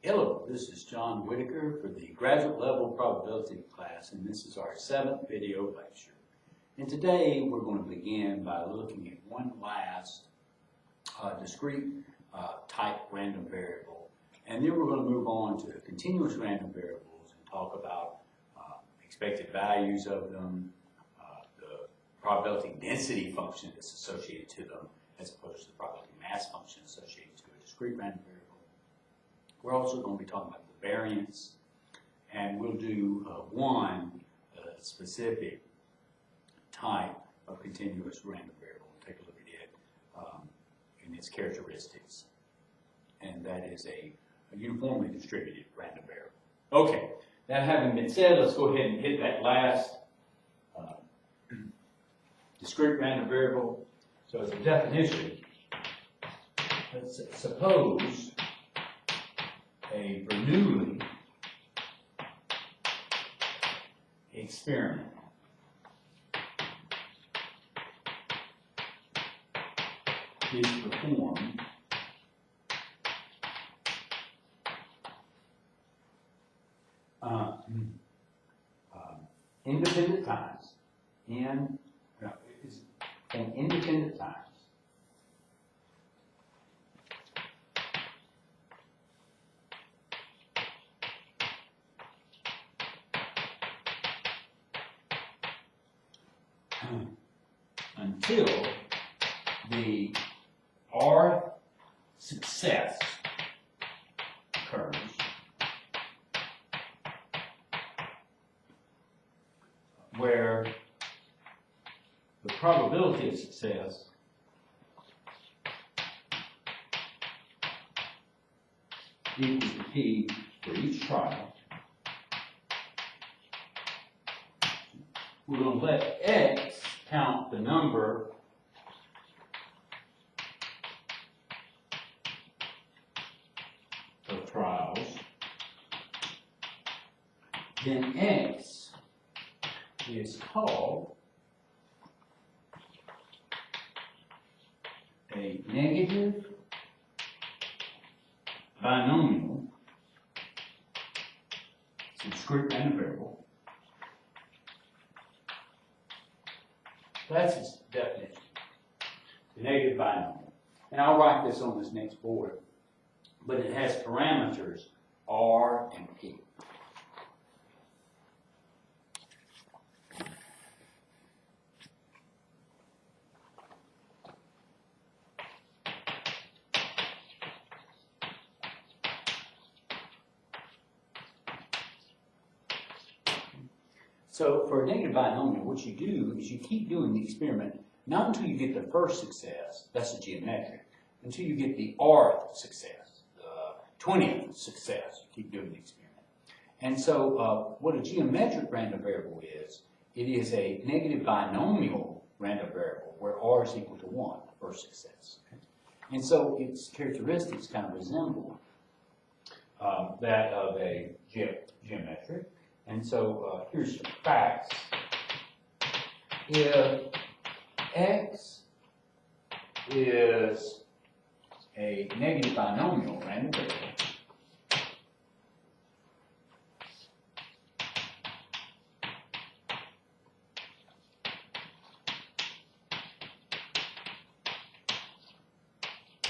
Hello, this is John Whitaker for the graduate level probability class, and this is our 7th video lecture. And today we're going to begin by looking at one last discrete type random variable. And then we're going to move on to continuous random variables and talk about expected values of them, the probability density function that's associated to them, as opposed to the probability mass function associated to a discrete random variable. We're also going to be talking about the variance, and we'll do one specific type of continuous random variable. We'll take a look at it and its characteristics, and that is a uniformly distributed random variable. Okay, that having been said, let's go ahead and hit that last discrete random variable. So as a definition, let's suppose a Bernoulli experiment is performed independent times in independent times until the R success occurs where the probability of success equals to P for each trial. We're going to let X count the number of trials. Then X is called a negative binomial discrete random variable. That's its definition, the negative binomial. And I'll write this on this next board, but it has parameters R and P. So for a negative binomial, what you do is you keep doing the experiment, not until you get the first success, that's a geometric, until you get the rth success, the 20th success, you keep doing the experiment. And so what a geometric random variable is, it is a negative binomial random variable where r is equal to 1, the first success. And so its characteristics kind of resemble that of a geometric. And so here's some facts. If X is a negative binomial random variable,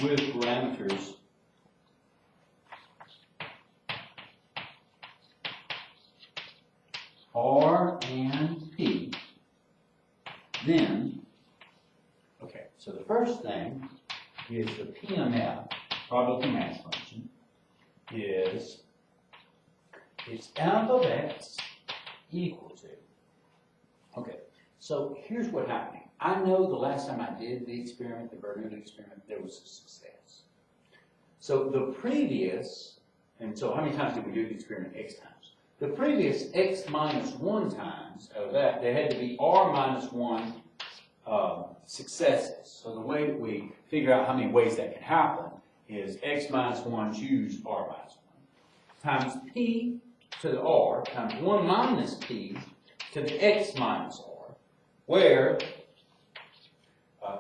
with parameters R and P, then, okay, so the first thing is the PMF, probability mass function, is its f of x equal to, okay, so here's what's happening. I know the last time I did the experiment, the Bernoulli experiment, there was a success. So the previous, and so how many times did we do the experiment? X times. The previous x minus 1 times of that, there had to be r minus 1 successes. So the way that we figure out how many ways that can happen is x minus 1 choose r minus 1 times p to the r times 1 minus p to the x minus r, where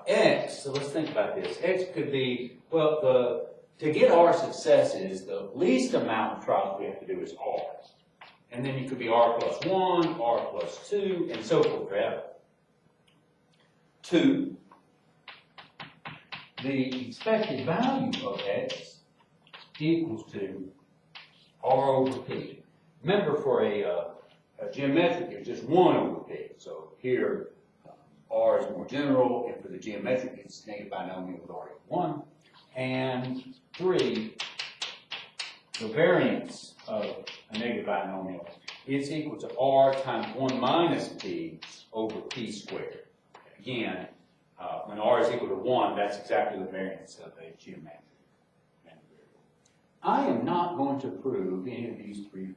x, so let's think about this. X could be, well, the to get R successes, the least amount of trials we have to do is R. And then you could be R plus 1, R plus 2, and so forth forever. 2, the expected value of x equals to R over P. Remember, for a geometric, it's just 1 over P. So here, R is more general, and for the geometric, it's negative binomial with R equals 1. And 3, the variance of a negative binomial is equal to R times 1 minus P over P squared. Again, when R is equal to 1, that's exactly the variance of a geometric variable. I am not going to prove any of these 3 facts.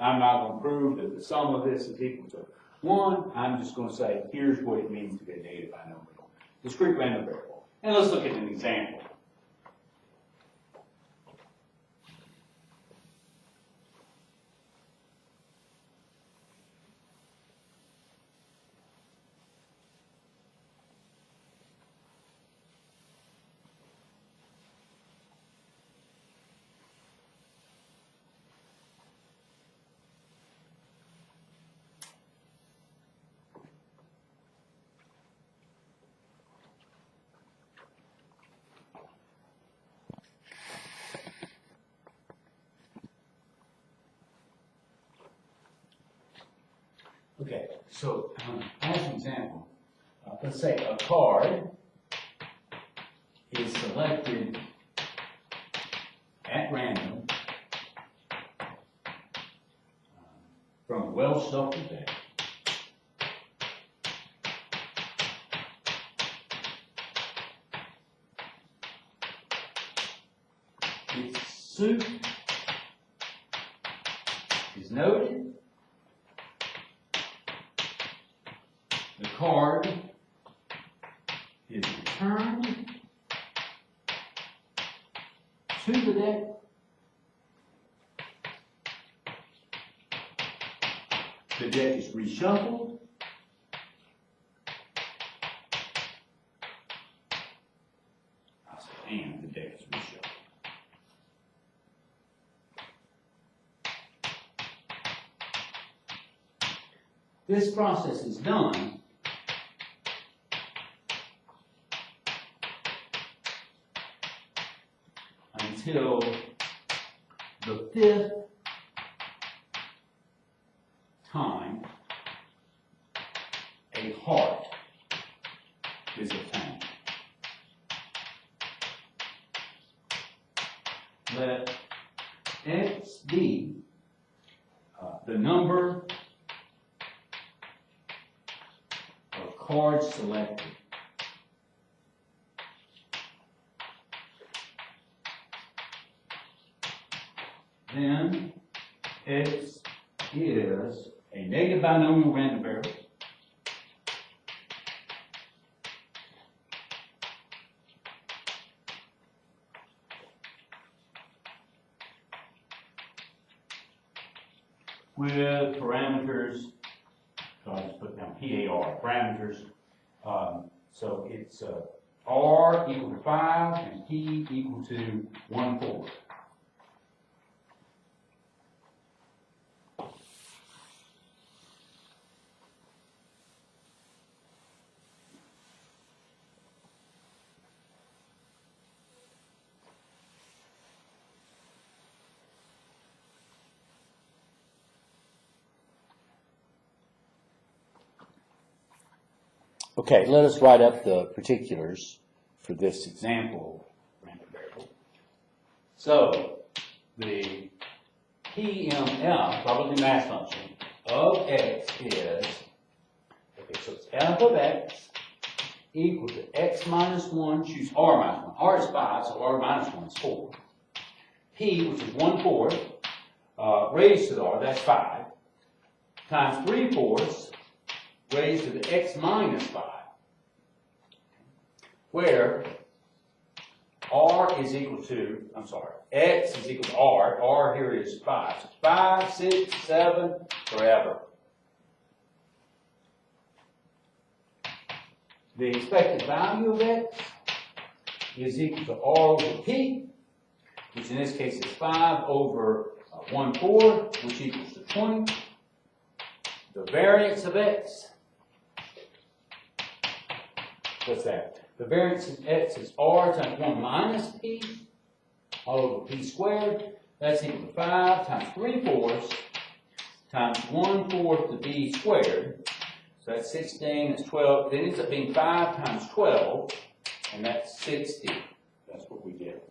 I'm not going to prove that the sum of this is equal to 1. I'm just going to say, here's what it means to be a negative binomial, discrete random variable. And let's look at an example. Okay, so as an example, let's say a card is selected at random from a well-shuffled deck. Its suit is noted. The card is returned to the deck. The deck is reshuffled. And the deck is reshuffled. This process is done until the 5th time a heart is obtained. Let x be the number of cards selected. Then x is a negative binomial random variable with parameters, so I just put down PAR, parameters. So it's R equal to 5 and P equal to 1/4. Okay, let us write up the particulars for this example random variable. So the PMF, probably mass function, of x is, okay, so it's f of x equal to x minus 1, choose r minus 1. R is 5, so r minus 1 is 4. P, which is 1/4, raised to the r, that's 5, times 3/4 raised to the x minus 5, where r is equal to, x is equal to r here is 5. So 5, 6, 7, forever. The expected value of x is equal to r over p, which in this case is 5 over 1/4, which equals to 20. The variance of x, what's that? The variance of x is r times 1 minus p all over p squared. That's equal to 5 times 3/4 times 1/4 to b squared. So that's 16, that's 12. It ends up being 5 times 12, and that's 60. That's what we get.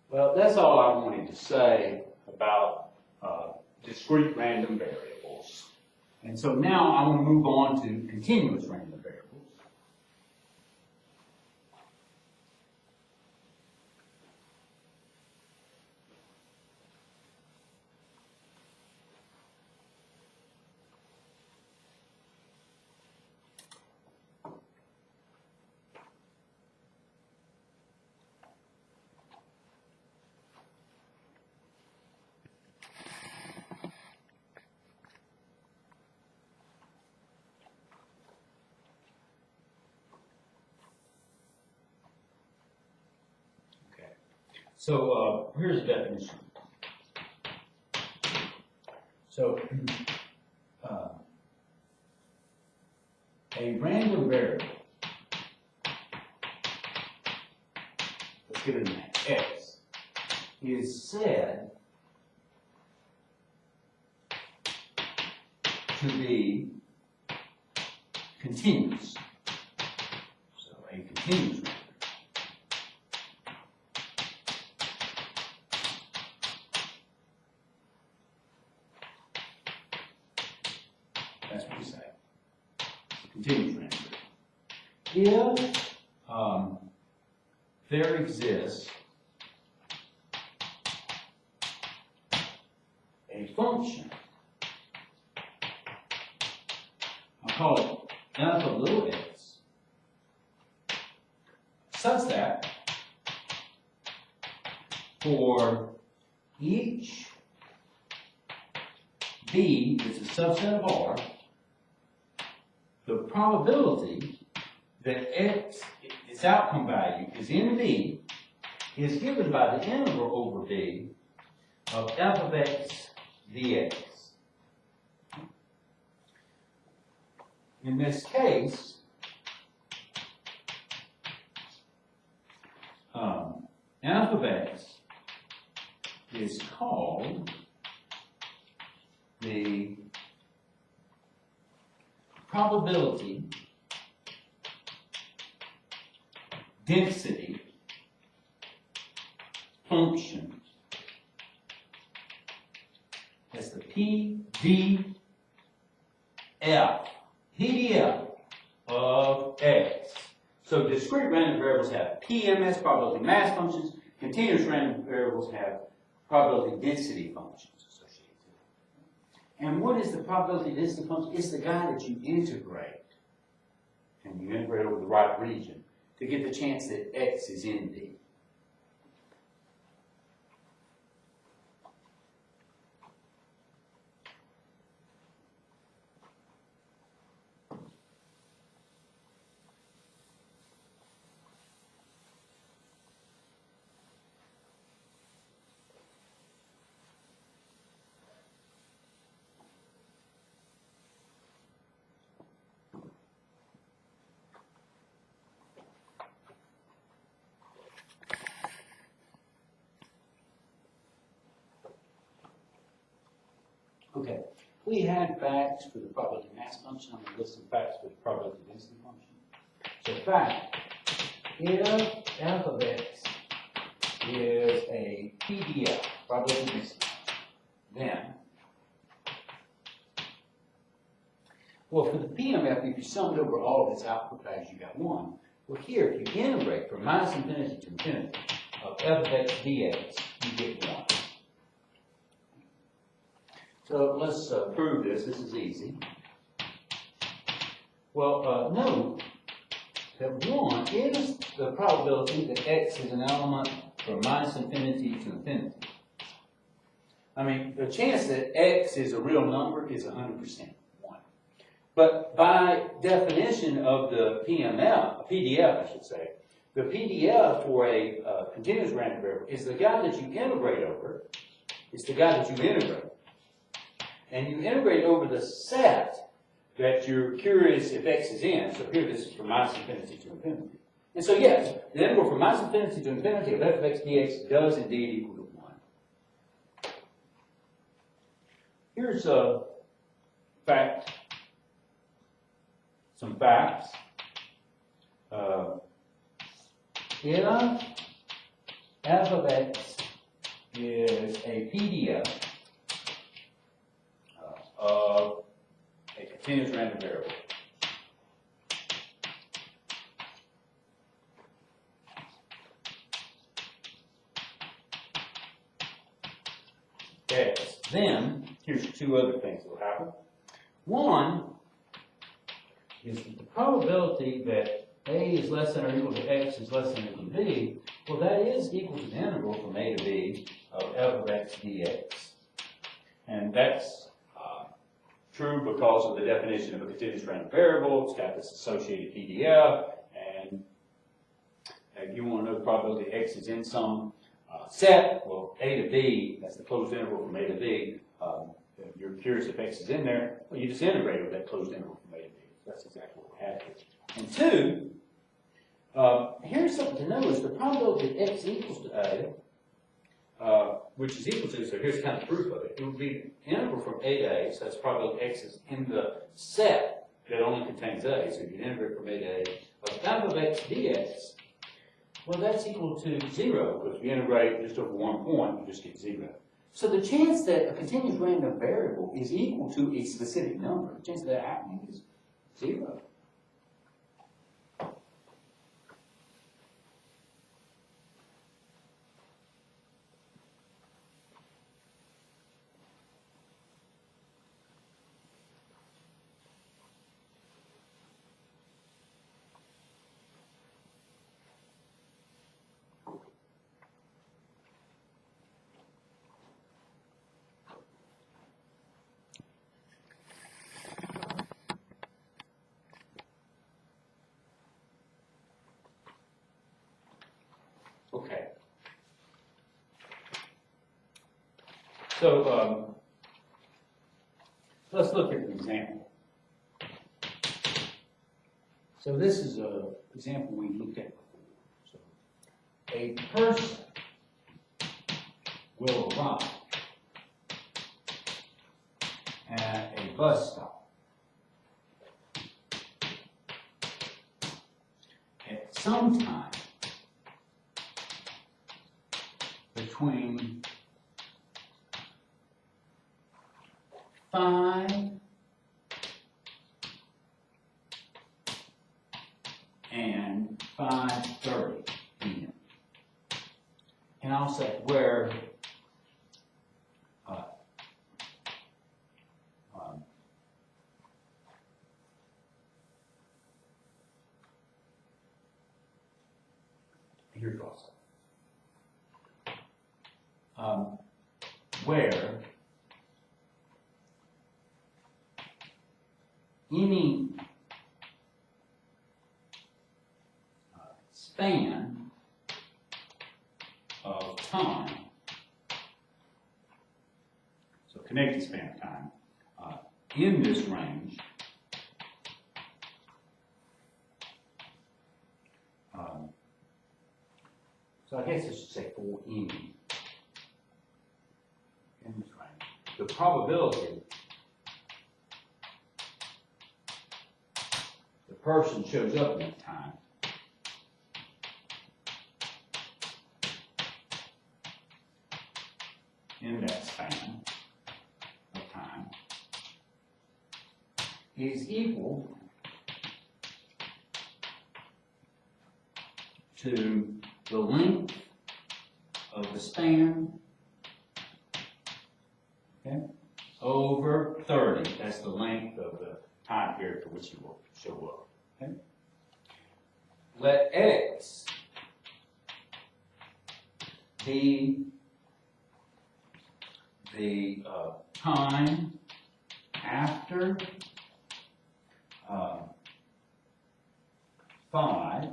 Well, that's all I wanted to say about discrete random variables. And so now I want to move on to continuous random variables. So here's the definition. So a random variable, let's give it a name, x, is said to be continuous. So a continuous variable. That's what we say. Continuous random variable. If there exists a function, I'll call it f of little x, such that for each b is a subset of R, the probability that x, its outcome value, is in b, is given by the integral over b of f of x dx. In this case, f of x is called the probability density function. That's the PDF of x. So discrete random variables have PMS, probability mass functions. Continuous random variables have probability density functions associated with it. And what is the probability density function? It's the guy that you integrate. And you integrate over the right region to get the chance that x is in D. Okay, we had facts for the probability mass function. I'm going to list some facts for the probability density function. So fact, if f of x is a PDF, probability density function, then, well, for the PMF, if you summed over all of its output values, you got 1. Well, here, if you integrate from minus infinity to infinity of f of x dx, you get 1. So let's prove this. This is easy. Well, note that 1 is the probability that x is an element from minus infinity to infinity. I mean, the chance that x is a real number is 100%, 1. But by definition of the PDF, I should say, the PDF for a continuous random variable is the guy that you integrate over. It's the guy that you integrate. And you integrate over the set that you're curious if x is in. So here this is from minus infinity to infinity. And so yes, the integral from minus infinity to infinity of f of x dx does indeed equal to 1. Here's a fact, some facts. If f of x is a PDF of a continuous random variable, x, then here's two other things that will happen. One is that the probability that a is less than or equal to x is less than or equal to b, well, that is equal to the integral from a to b of f of x dx. And that's true because of the definition of a continuous random variable. It's got this associated PDF, and you want to know the probability x is in some set. Well, a to b, that's the closed interval from a to b. If you're curious if x is in there, well, you just integrate with that closed interval from a to b. That's exactly what we have here. And two, here's something to know is the probability that x equals to a, which is equal to, so here's kind of proof of it. It would be the integral from a to a, so that's probability x is in the set that only contains a, so you can integrate from a to a. But f of x dx, well, that's equal to 0, because if you integrate just over 1 point, you just get 0. So the chance that a continuous random variable is equal to a specific number, the chance of that happening is 0. Okay. So let's look at an example. So this is an example we looked at before. So a person will arrive at a bus stop at some time between 5 and 5:30 p.m. And I'll say where here it goes. Where any span of time, so connected span of time, in this range so I guess I should say for any in this range, the probability the person shows up in that time in that span of time is equal to the length of the span, okay, over 30. That's the length of the time period for which you will show up. Okay? Let x be the time after 5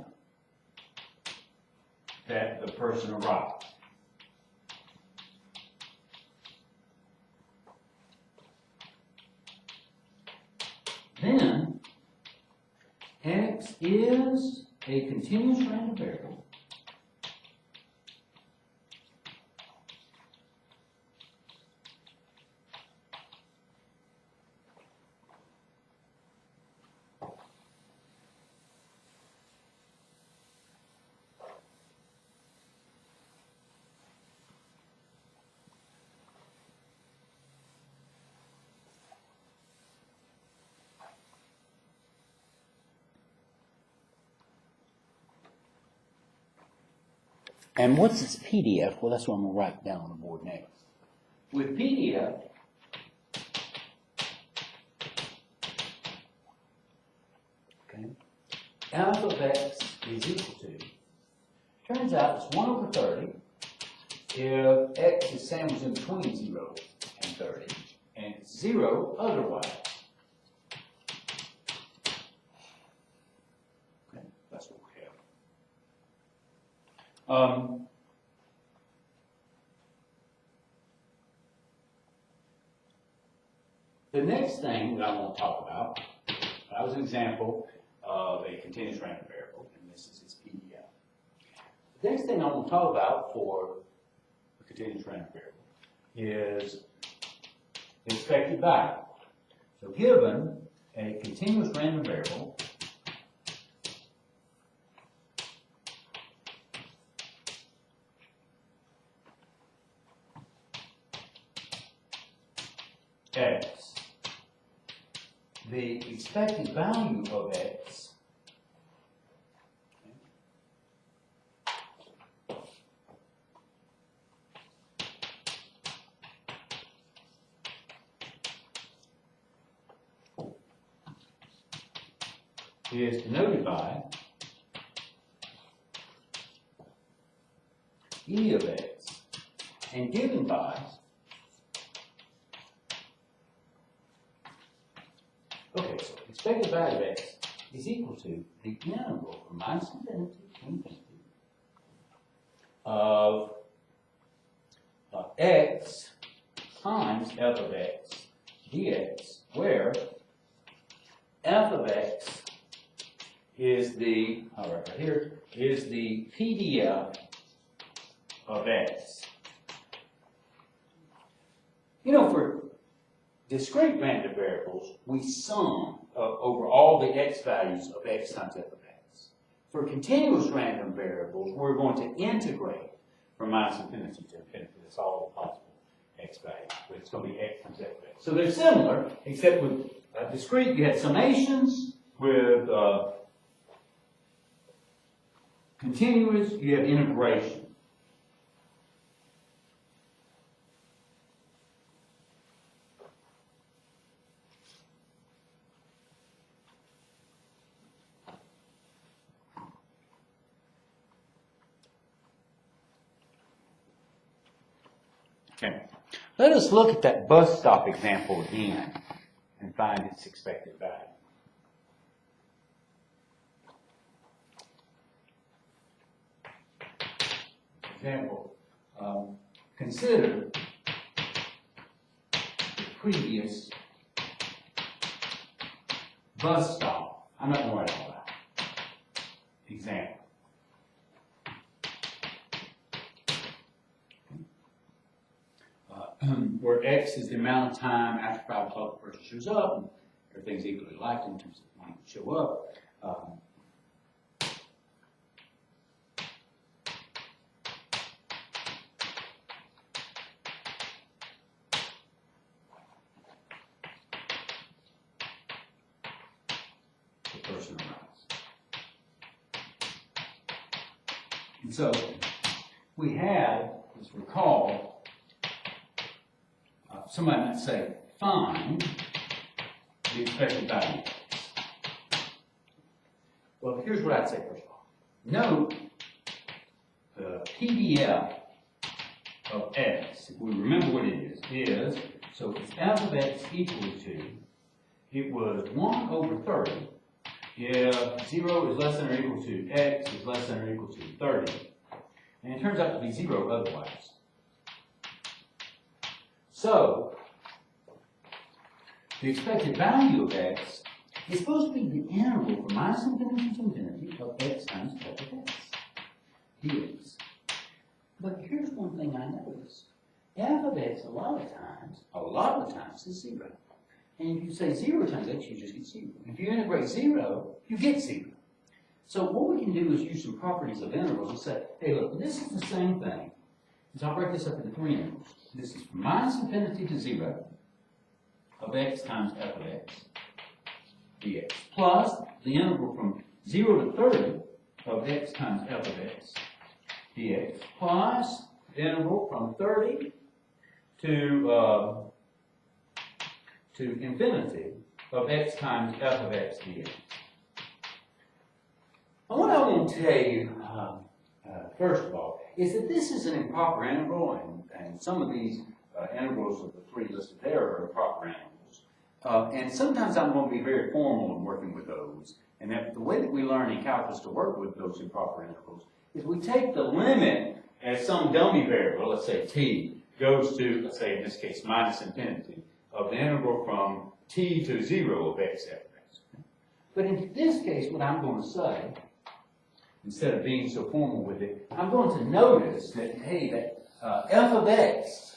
that the person arrived. Then, x is a continuous random variable And what's its PDF? Well, that's what I'm going to write down on the board next. With PDF, okay, alpha of x is equal to, turns out it's 1 over 30 if x is sandwiched in between 0 and 30, and it's 0 otherwise. Okay, that's what we have. The next thing that I want to talk about, that was an example of a continuous random variable, and this is its PDF. The next thing I want to talk about for a continuous random variable is the expected value. So given a continuous random variable, x, the expected value of x is denoted by e of x and given by expected value of x is equal to the integral from minus infinity to infinity of x times f of x dx, where f of x is the, right here, is the PDF of x. You know, for discrete random variables, we sum over all the x values of x times f of x. For continuous random variables, we're going to integrate from minus infinity to infinity. That's all the possible x values, but it's going to be x times f of x. So they're similar, except with discrete, you had summations. With continuous, you have integration. Okay. Let us look at that bus stop example again and find its expected value. Example, consider the previous bus stop. I'm not going to write all that. Example. Where x is the amount of time after 5 o'clock the person shows up, and everything's equally likely in terms of when he show up. The person arrives. And so we had, as recall, somebody might say, find the expected value. Well, here's what I'd say first of all. Note the PDF of x, if we remember what it is, so it's f of x equal to, it was 1 over 30 if 0 is less than or equal to x is less than or equal to 30. And it turns out to be 0 otherwise. So, the expected value of x is supposed to be the interval from minus infinity to infinity of x times f of x dx. But here's one thing I noticed. F of x a lot of times is 0. And if you say 0 times x, you just get 0. If you integrate 0, you get 0. So what we can do is use some properties of intervals and say, hey, look, this is the same thing. So I'll break this up into 3 intervals. This is from minus infinity to 0 of x times f of x dx, plus the interval from 0 to 30 of x times f of x dx, plus the interval from 30 to infinity of x times f of x dx. And what I want to tell you, first of all, is that this is an improper interval, and some of these intervals of the 3 listed there are improper intervals. And sometimes I'm going to be very formal in working with those. And that the way that we learn in calculus to work with those improper intervals is we take the limit as some dummy variable, let's say t, goes to, let's say in this case, minus infinity, of the interval from t to 0 of x f of x. But in this case, what I'm going to say, instead of being so formal with it, I'm going to notice that, hey, that f of x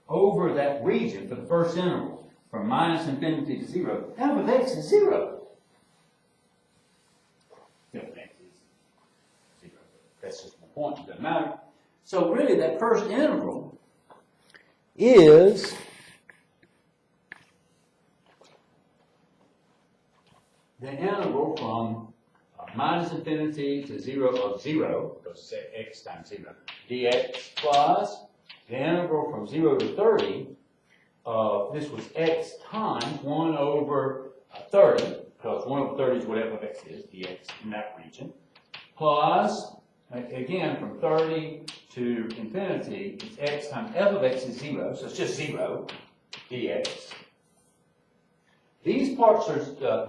over that region for the first interval, from minus infinity to 0, f of x is 0. That's just my point, it doesn't matter. So really that first interval is the interval from minus infinity to 0 of 0, because it's x times 0, dx, plus the interval from 0 to 30 of, this was x times 1 over 30, because 1 over 30 is what f of x is, dx, in that region, plus, again, from 30 to infinity, it's x times f of x is 0, so it's just 0, dx. These parts are,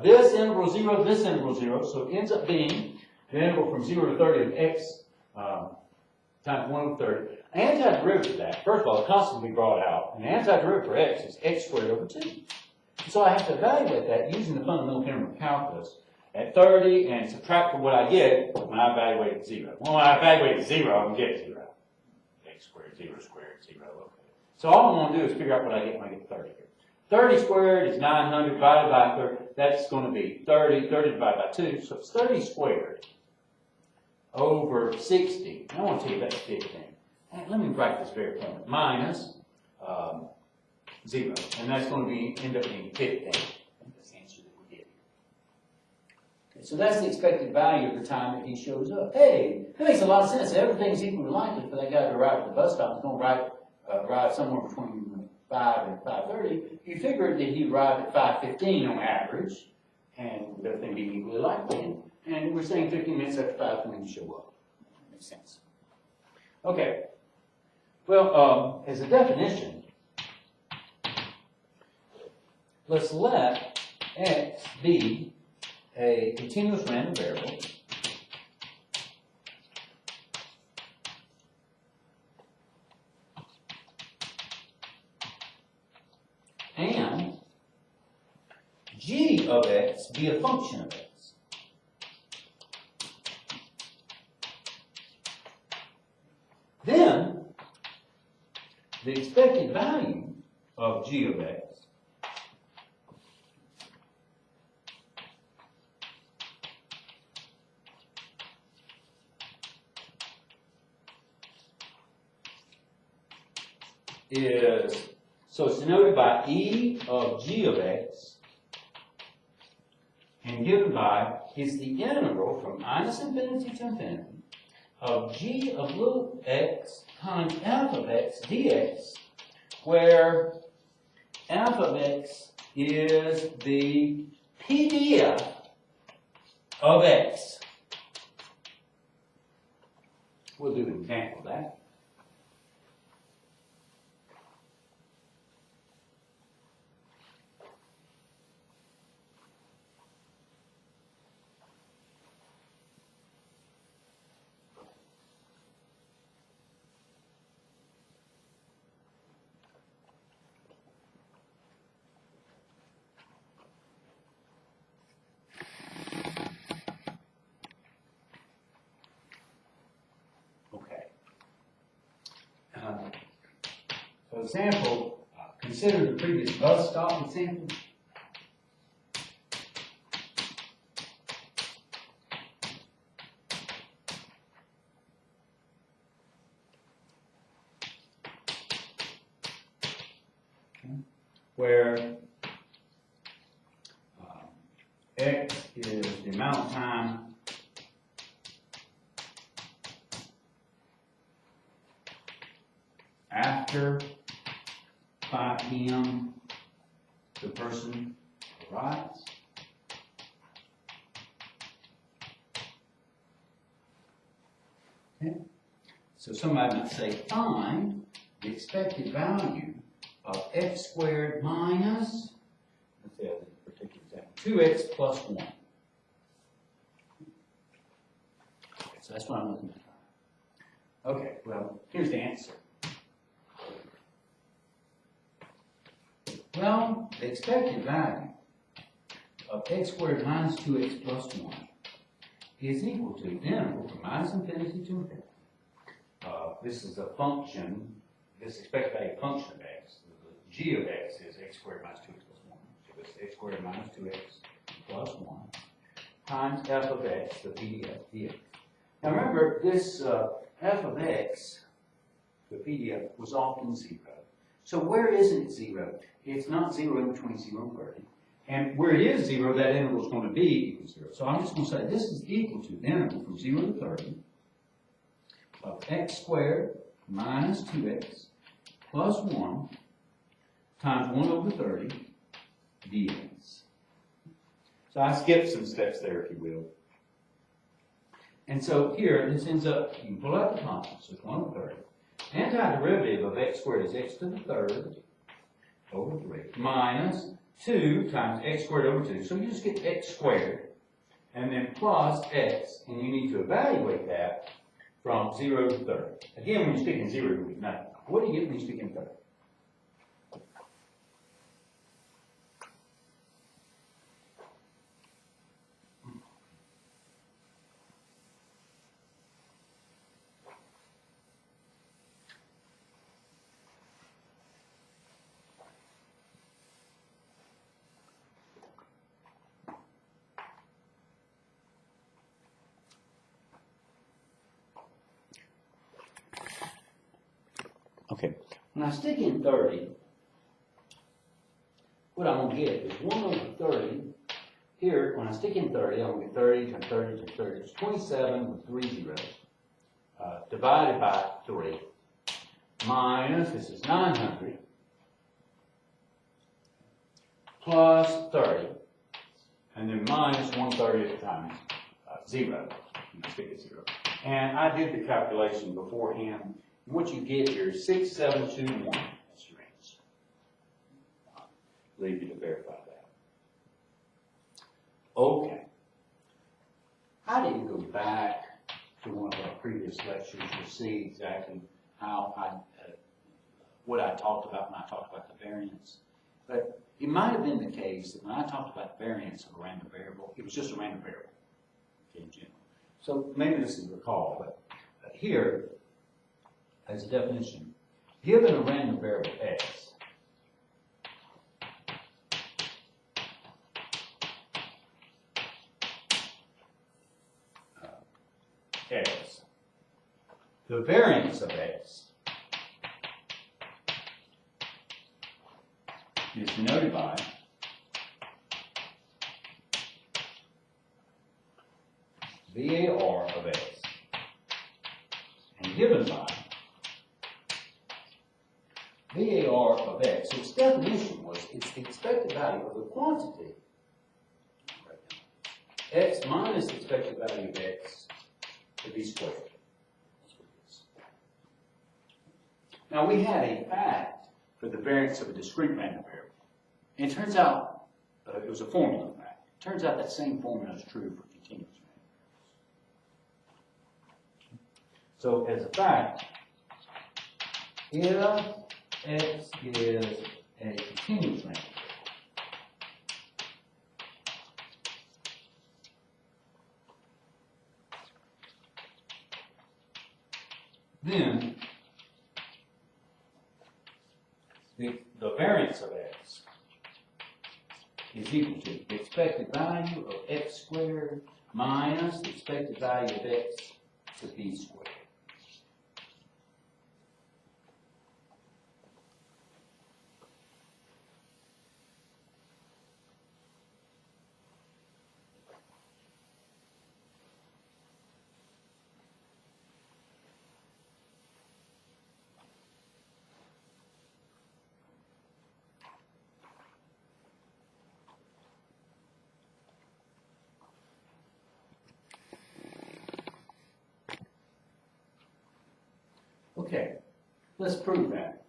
this interval 0, this interval 0, so it ends up being the interval from 0 to 30 of x times 1 over 30. Antiderivative of that, first of all, it constantly be brought out, and the antiderivative for x is x squared over 2. So I have to evaluate that using the fundamental theorem of calculus at 30 and subtract from what I get when I evaluate it 0. Well, when I evaluate it 0, I'm going to get 0. X squared, 0 squared, 0. Okay. So all I'm going to do is figure out what I get when I get 30 here. 30 squared is 900 divided by 30. That's going to be 30. 30 divided by 2. So it's 30 squared over 60. I want to tell you that's 15. Let me write this very plainly. Minus 0. And that's going to end up being 15. That's the answer that we get. Okay, so that's the expected value of the time that he shows up. Hey, that makes a lot of sense. Everything's equally likely for that guy to arrive at the bus stop. He's going to arrive somewhere between 5 and 5:30. You figured that he'd arrive at 5:15 on average, and with everything being equally likely. And we're saying 15 minutes after 5 when you show up. That makes sense. Okay. Well, as a definition, let's let x be a continuous random variable and g of x be a function of x. Then, the expected value of g of x is, so it's denoted by e of g of x, and given by is the integral from minus infinity to infinity of g of little x times f of x dx, where f of x is the PDF of x. We'll do an example of that. example, consider the previous bus stop example. Where X is the amount of time after 5 p.m. the person arrives. Okay. So somebody might say, find the expected value of x squared minus, let's say a particular example, 2x plus 1. Okay, so that's what I'm looking at. Okay, well, here's the answer. Well, the expected value of x squared minus 2x plus 1 is equal to the interval from minus infinity to infinity. This is a function, this expected value function of x. The g of x is x squared minus 2x plus 1. So it's x squared minus 2x plus 1 times f of x, the PDF dx. Now remember, this f of x, the PDF, was often 0. So where isn't it 0? It's not 0 in between 0 and 30. And where it is 0, that interval is going to be equal to 0. So I'm just going to say this is equal to the interval from 0 to 30 of x squared minus 2x plus 1 times 1 over 30 dx. So I skipped some steps there, if you will. And so here, this ends up, you can pull out the constant, so it's 1 over 30. Antiderivative of x squared is x to the third over 3 minus 2 times x squared over 2. So you just get x squared and then plus x, and you need to evaluate that from 0 to 30. Again, when you stick in 0, you get nothing. What do you get when you stick in 30? Okay, when I stick in 30, what I'm going to get is 1 over 30. Here, when I stick in 30, I'm going to get 30 times 30 times 30. It's 27 with 3 zeros. Divided by 3. Minus, this is 900. Plus 30. And then minus 1/30 times 0. You stick at 0. And I did the calculation beforehand. What you get here is 6721. That's your answer. Leave you to verify that. Okay. I didn't go back to one of our previous lectures to see exactly how what I talked about when I talked about the variance. But it might have been the case that when I talked about the variance of a random variable, it was just a random variable in general. So maybe this is recall, but here, as a definition, given a random variable x, the variance of x is denoted by VAR of x, and given by VAR of x. Its definition was it's the expected value of the quantity x minus the expected value of x to be squared. That's what it is. Now we had a fact for the variance of a discrete random variable. And it turns out it was a formula fact. It turns out that same formula is true for continuous random variables. So as a fact, if x is a continuous random variable, then the variance of x is equal to the expected value of x squared minus the expected value of x to b squared. Okay, let's prove that.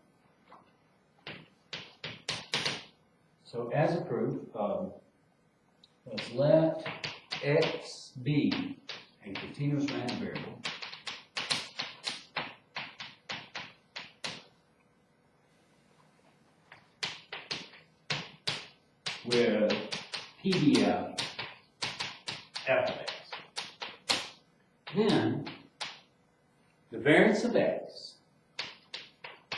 So as a proof, let's let x be a continuous random variable with PDF f of x. Then the variance of x,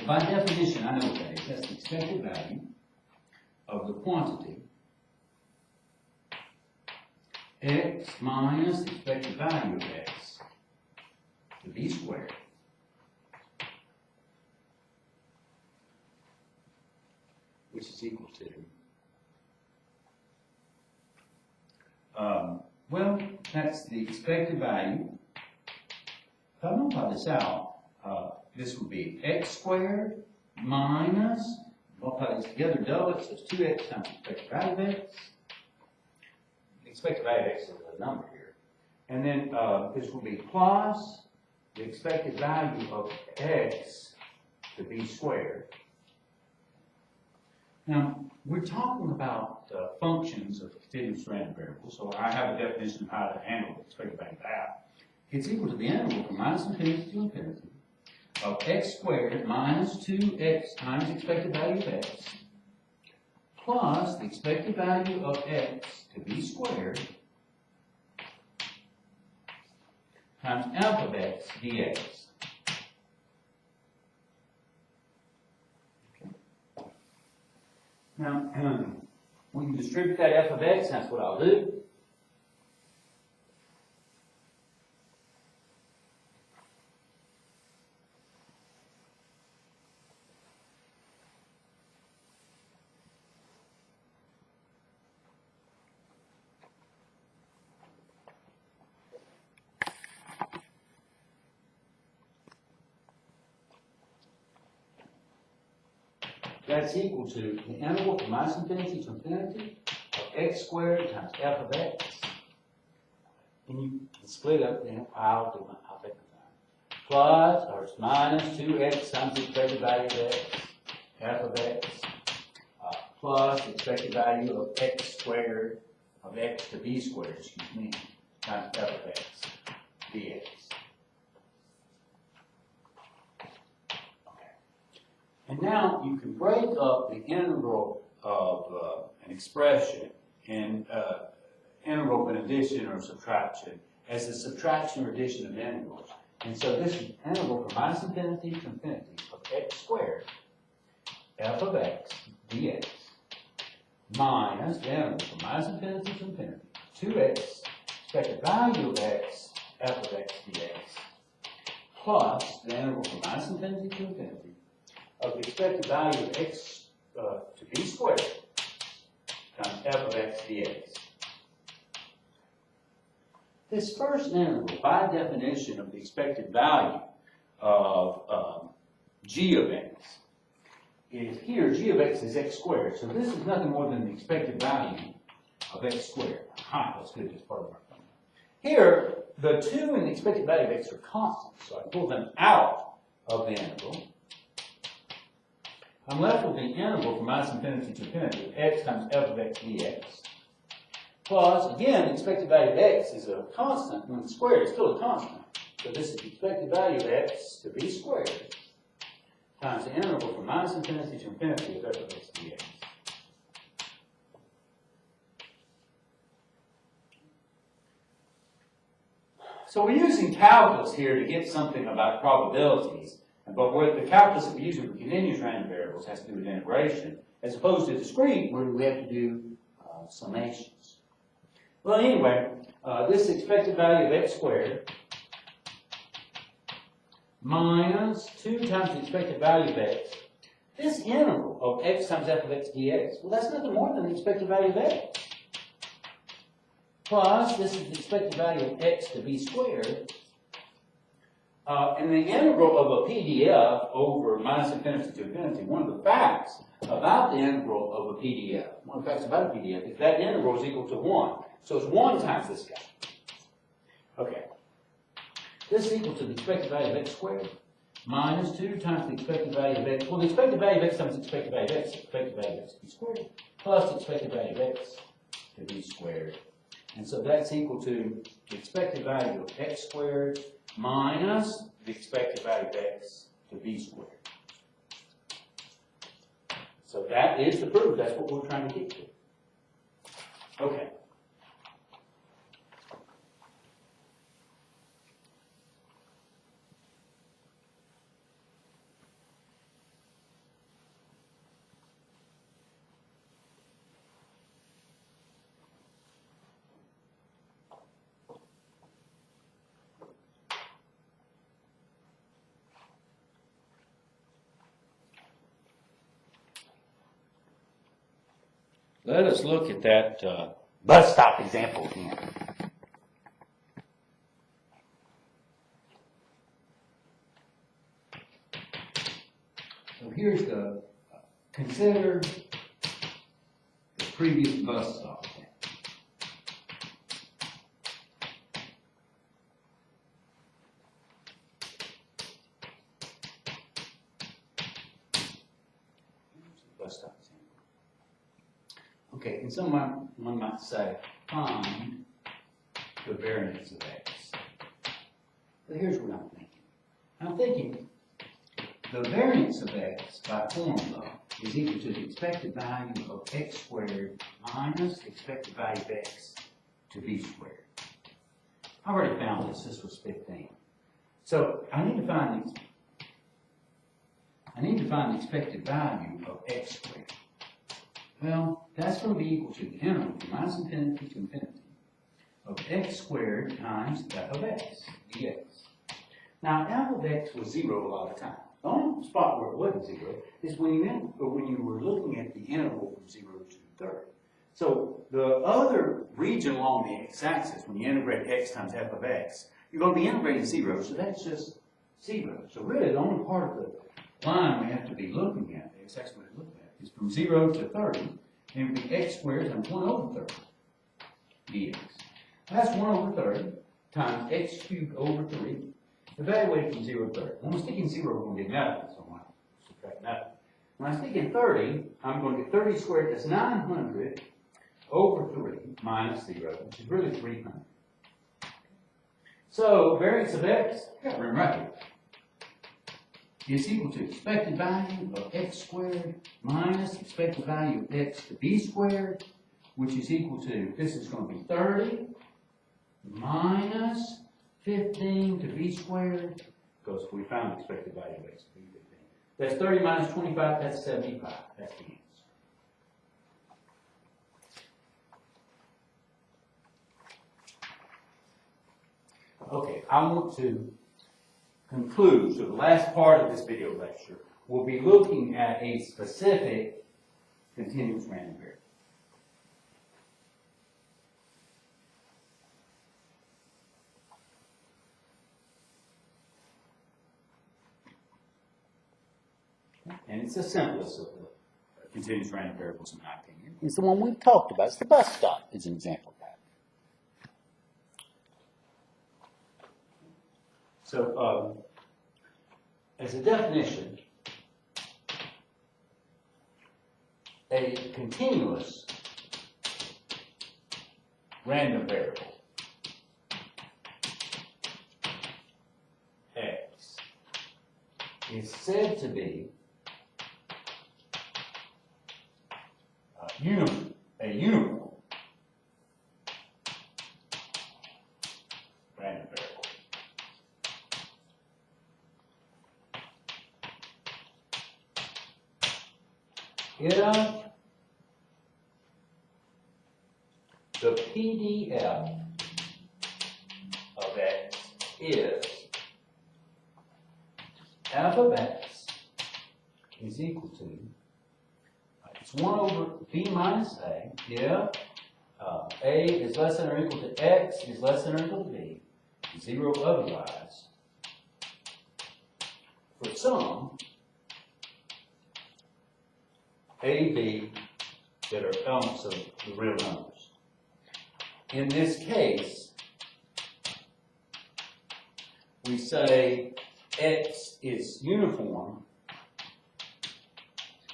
by definition, I know what that is. That's the expected value of the quantity x minus the expected value of x to b squared which is equal to, well, that's the expected value. If I multiply this out, this would be x squared minus, multiply these together, double it, so it's 2x times the expected value of x. The expected value of x is a number here. And then this will be plus the expected value of x to b squared. Now, we're talking about functions of continuous random variables, so I have a definition of how to handle the expected value of that. It's equal to the interval from minus infinity to infinity of x squared minus 2x times the expected value of x plus the expected value of x to b squared times f of x dx. Okay. Now, we can distribute that f of x, that's what I'll do. That's equal to the interval from minus infinity to infinity of x squared times f of x. And you can split up, then I'll take my time. Plus, or it's minus 2x times the expected value of x, f of x, plus the expected value of x squared of x to b squared, times f of x dx. And now you can break up the integral of an expression in integral of an addition or subtraction as a subtraction or addition of integrals. And so this is integral from minus infinity to infinity of x squared f of x dx minus the integral from minus infinity to infinity 2x expected value of x f of x dx plus the integral from minus infinity to infinity of the expected value of x to b squared times f of x dx. This first integral, by definition of the expected value of g of x, is here g of x is x squared. So this is nothing more than the expected value of x squared. Let's do this part of our thing. Here, the 2 and the expected value of x are constant, so I pull them out of the integral. I'm left with the integral from minus infinity to infinity of x times f of x dx. Plus, again, the expected value of x is a constant. When it's squared, it's still a constant. So this is the expected value of x to b squared times the integral from minus infinity to infinity of f of x dx. So we're using calculus here to get something about probabilities. But what the calculus that we use for continuous random variables has to do with integration, as opposed to discrete, where we have to do summations. Well, anyway, this expected value of x squared minus 2 times the expected value of x. This integral of x times f of x dx, well, that's nothing more than the expected value of x. Plus, this is the expected value of x to b squared. And the integral of a PDF over minus infinity to infinity, one of the facts about the integral of a PDF, one of the facts about a PDF is that integral is equal to 1. So it's 1 times this guy. Okay. This is equal to the expected value of x squared minus 2 times the expected value of x. Well, the expected value of x times the expected value of x, the expected value of x to be squared, plus the expected value of x to be squared. And so that's equal to the expected value of x squared minus the expected value of x to b squared. So that is the proof. That's what we're trying to get to. Okay. Let us look at that bus stop example again. So here's the, consider the previous bus stop example. Bus stop example. Okay, and someone might say, find the variance of x. But here's what I'm thinking. I'm thinking the variance of x by formula is equal to the expected value of x squared minus the expected value of x to b squared. I already found this. This was 15. So I need to find the expected value of x squared. Well, that's going to be equal to the integral from minus infinity to infinity of x squared times f of x dx. Now, f of x was 0 a lot of the time. The only spot where it wasn't 0 is when you were looking at the interval from 0 to 30. So the other region along the x-axis, when you integrate x times f of x, you're going to be integrating 0, so that's just 0. So really, the only part of the line we have to be looking at, the x-axis we have to look at, is from 0 to 30, and it would be x squared times 1 over 30 dx. That's 1 over 30 times x cubed over 3, evaluated from 0 to 30. When I'm sticking 0, we're going to get nothing, so I'm going to subtract nothing. When I stick in 30, I'm going to get 30 squared, that's 900 over 3 minus 0, which is really 300. So, variance of x, I got to remember right here, is equal to expected value of x squared minus expected value of x to b squared, which is equal to, this is going to be 30 minus 15 to b squared, because we found the expected value of x to be 15. That's 30 minus 25, that's 75. That's the answer. Okay, I want to conclude. So the last part of this video lecture, we'll be looking at a specific continuous random variable. And it's the simplest of the continuous random variables in my opinion. It's the one we've talked about. It's the bus stop is an example of that. So, as a definition, a continuous random variable, x, is said to be a uniform random variable. if the PDF of x is f of x is equal to, it's 1 over b minus a, if a is less than or equal to x is less than or equal to b, 0 otherwise, for some a, b that are elements of the real numbers. In this case, we say x is uniform.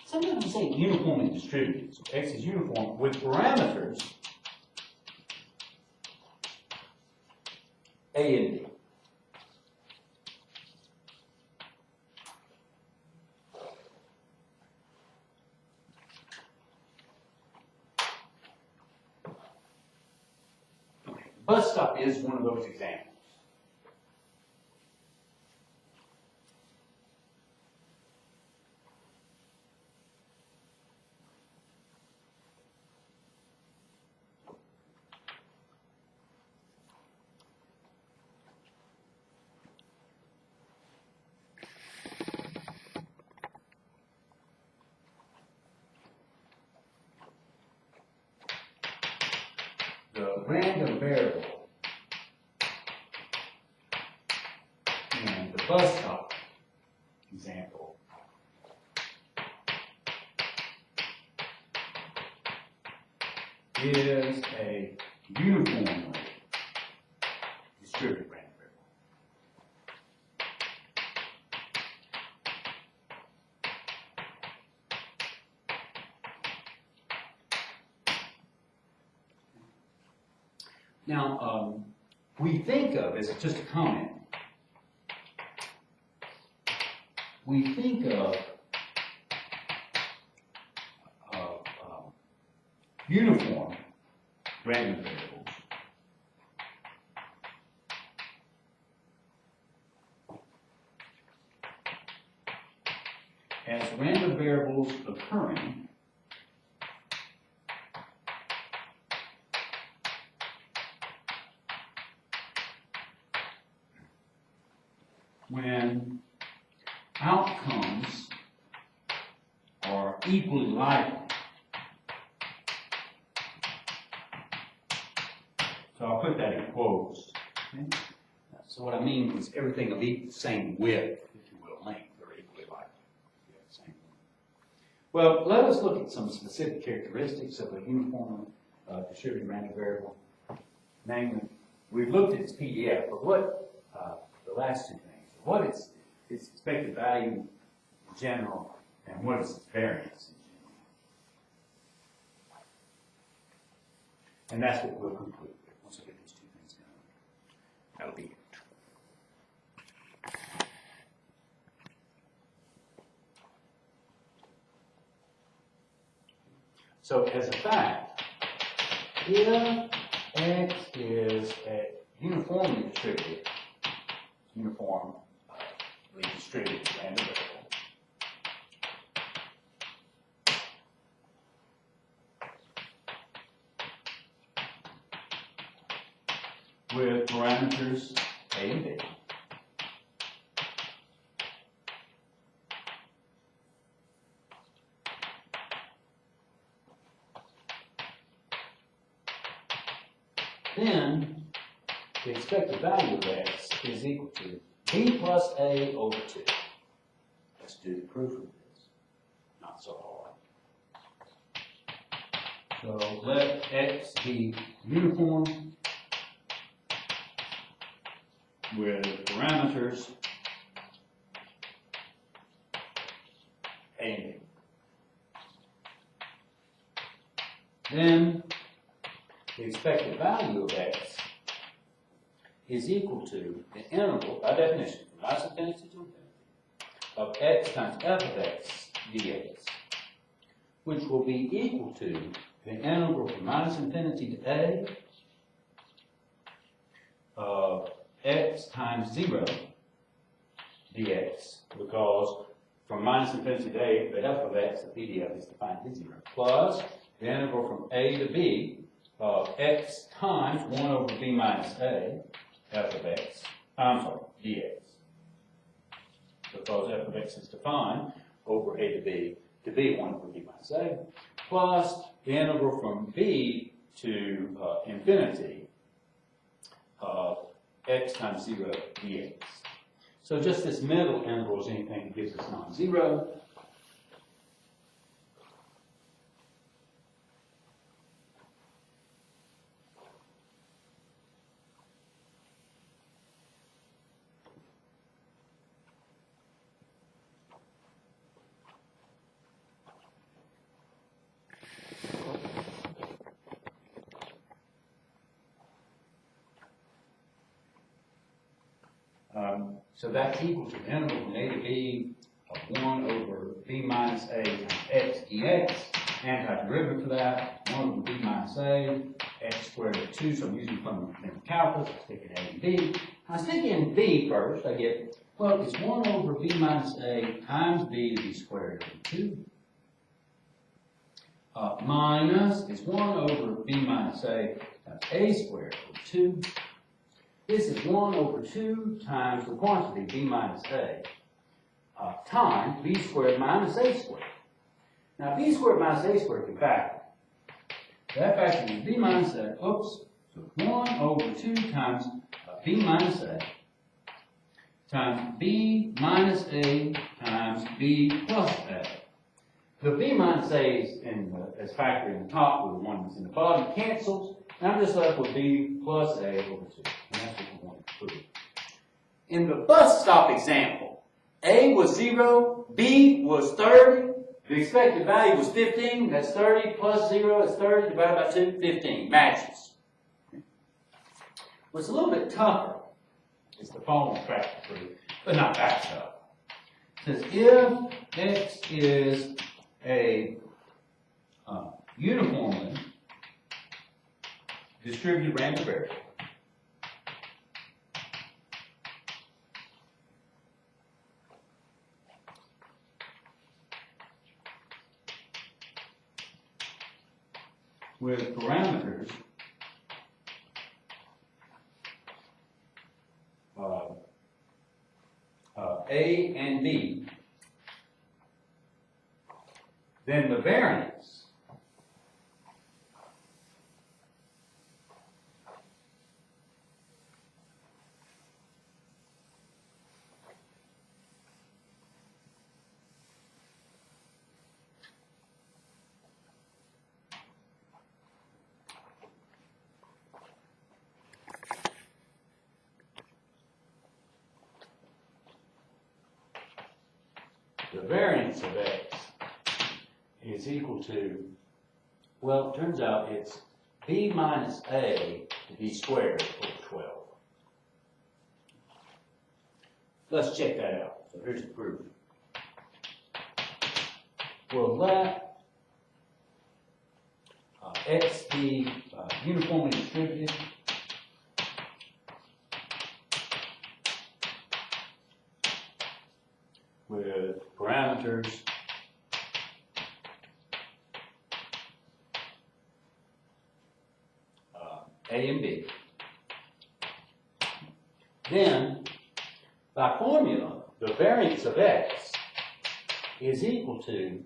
Sometimes we say uniformly distributed. So x is uniform with parameters a and b. Bus stop is one of those examples. The random variable in the bus stop example is a uniformly distributed random variable. Now, we think of, as just a comment, we think of uniform random variables as random variables occurring when outcomes are equally likely. So I'll put that in quotes. Okay? So what I mean is everything will be the same width, if you will, length, or equally likely. Same. Well, let us look at some specific characteristics of a uniform distributed random variable. Namely, we've looked at its PDF, but what the last two things? What is its expected value in general, and what is its variance in general? And that's what we'll conclude with once we get these two things done. That'll be it. So, as a fact, if x is a uniformly distributed random variable with parameters a and b, then the expected value of x is equal to b plus a over 2. Let's do the proof of this. Not so hard. So let x be uniform with parameters a and b. Then the expected value of x is equal to the interval, by definition, from minus infinity to infinity, of x times f of x dx, which will be equal to the interval from minus infinity to a of x times 0 dx, because from minus infinity to a, the f of x, the PDF is defined as 0, plus the integral from a to b of x times 1 over b minus a, f of x, dx. Because f of x is defined over a to be 1 over b minus a, plus the integral from b to infinity of x times 0 dx. So just this middle integral is anything that gives us non-zero. So that's equal to the integral from a to b of 1 over b minus a times x dx. Antiderivative for that, 1 over b minus a, x squared over 2. So I'm using fundamental calculus. I stick in a and b. I stick in b first. I get, well, it's 1 over b minus a times b to b squared over 2. Minus is 1 over b minus a times a squared over 2. This is 1 over 2 times the quantity b minus a times b squared minus a squared. Now b squared minus a squared can factor. That factor is b minus a, so 1 over 2 times b minus a times b minus a times b plus a. The b minus a is as factor in the top with the one that's in the bottom cancels. And I'm just left with b plus a over 2. And that's what we want to prove. In the bus stop example, a was 0, b was 30, the expected value was 15, that's 30 plus 0 is 30 divided by 2, 15. Matches. What's a little bit tougher is the following factor proof, but not that tough. It says if x is a uniformly distributed random variable with parameters a and b, then the variance of x is equal to, well, it turns out it's b minus a to b squared over 12. Let's check that out. So here's the proof. We'll let x be uniformly distributed with parameters a and b. Then, by formula, the variance of x is equal to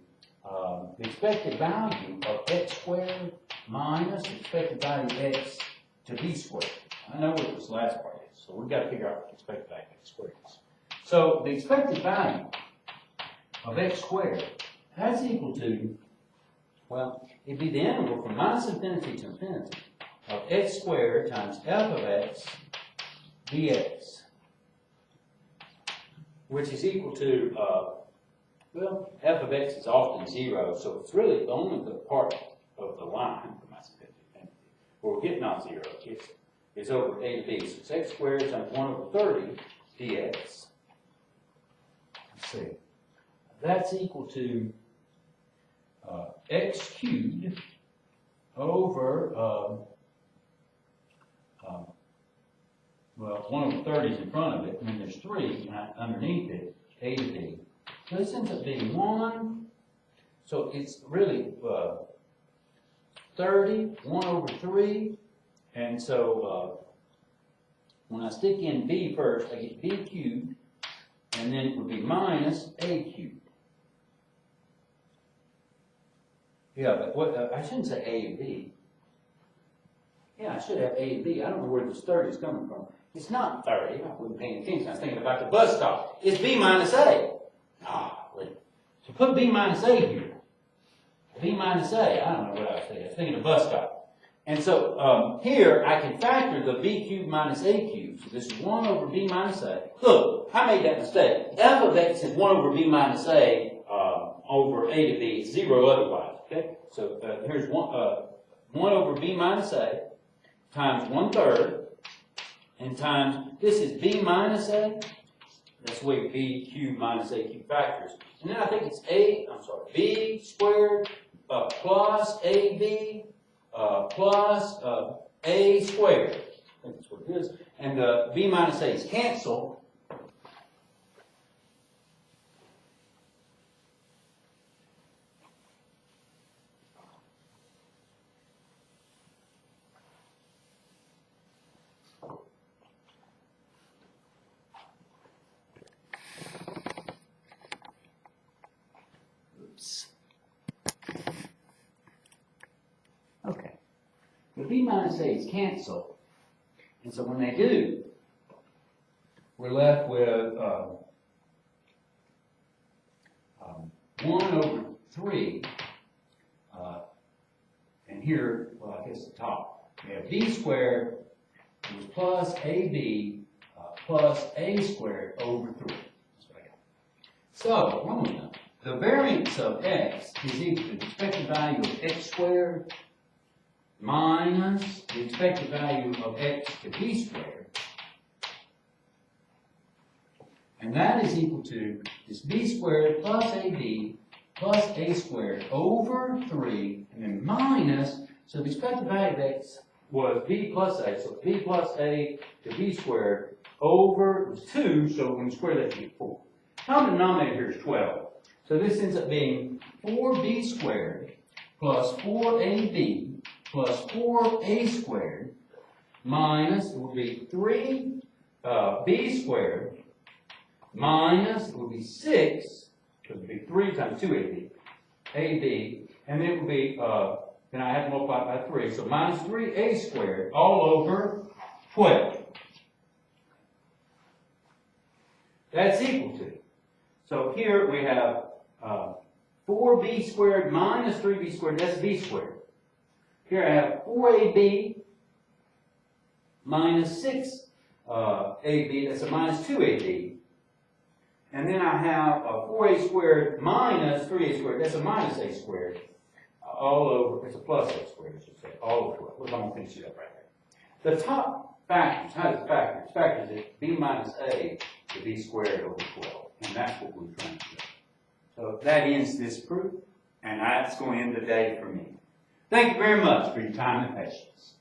the expected value of x squared minus the expected value of x to b squared. I know what this last part is, so we've got to figure out what the expected value of x squared is. So the expected value of x squared, that's equal to, well, it'd be the integral from minus infinity to infinity of x squared times f of x dx, which is equal to, well, f of x is often 0, so it's really only the part of the line from minus infinity to infinity where we're getting non-zero. It's over a to b, so it's x squared times 1 over 30 dx. Let's see. That's equal to x cubed over, well, 1 over 30 is in front of it, and then there's 3 underneath it, a to b, So this ends up being 1. So it's really 30, 1 over 3. And so when I stick in b first, I get b cubed. And then it would be minus a cubed. Yeah, but what, I shouldn't say a and b. Yeah, I should have a and b. I don't know where this 30 is coming from. It's not 30. I wasn't paying attention. I was thinking about the bus stop. It's b minus a. So put b minus a here. B minus a. I don't know what I was thinking. I was thinking of bus stop. And so here I can factor the b cubed minus a cubed. So this is 1 over b minus a. Look, I made that mistake. F of x is 1 over b minus a over a to b. It's 0 otherwise. Okay? So here's 1 over b minus a times 1/3 and times, this is b minus a. That's the way b cubed minus a cubed factors. And then I think it's b squared plus ab plus a squared. I think that's what it is. And the b minus a is canceled. Okay. The b minus a is canceled. And so when they do, we're left with 1 over 3. And here, well, I guess the top. We have b squared is plus ab plus a squared over 3. That's what I got. So, one more time. The variance of x is equal to the expected value of x squared minus the expected value of x to b squared. And that is equal to this b squared plus ab plus a squared over 3, and then minus, so the expected value of x was b plus a, so b plus a to b squared over 2, so when you square that you get 4. Common denominator here is 12. So this ends up being 4b squared plus 4ab plus 4a squared minus, it would be 3b squared minus, it would be 6, because it would be 3 times 2ab, and then it would be, then I have to multiply by 3, so minus 3a squared all over 12. That's equal to, so here we have 4b squared minus 3b squared, that's b squared. Here I have 4ab minus 6ab, that's a minus 2ab. And then I have 4a squared minus 3a squared, that's a minus a squared. All over, it's a plus a squared, I should say, all over 12. Look, I'm going to finish it up right there. The top factors, how does it factor? It factors it b minus a to b squared over 12. And that's what we're trying to do. So that ends this proof, and that's going to end the day for me. Thank you very much for your time and patience.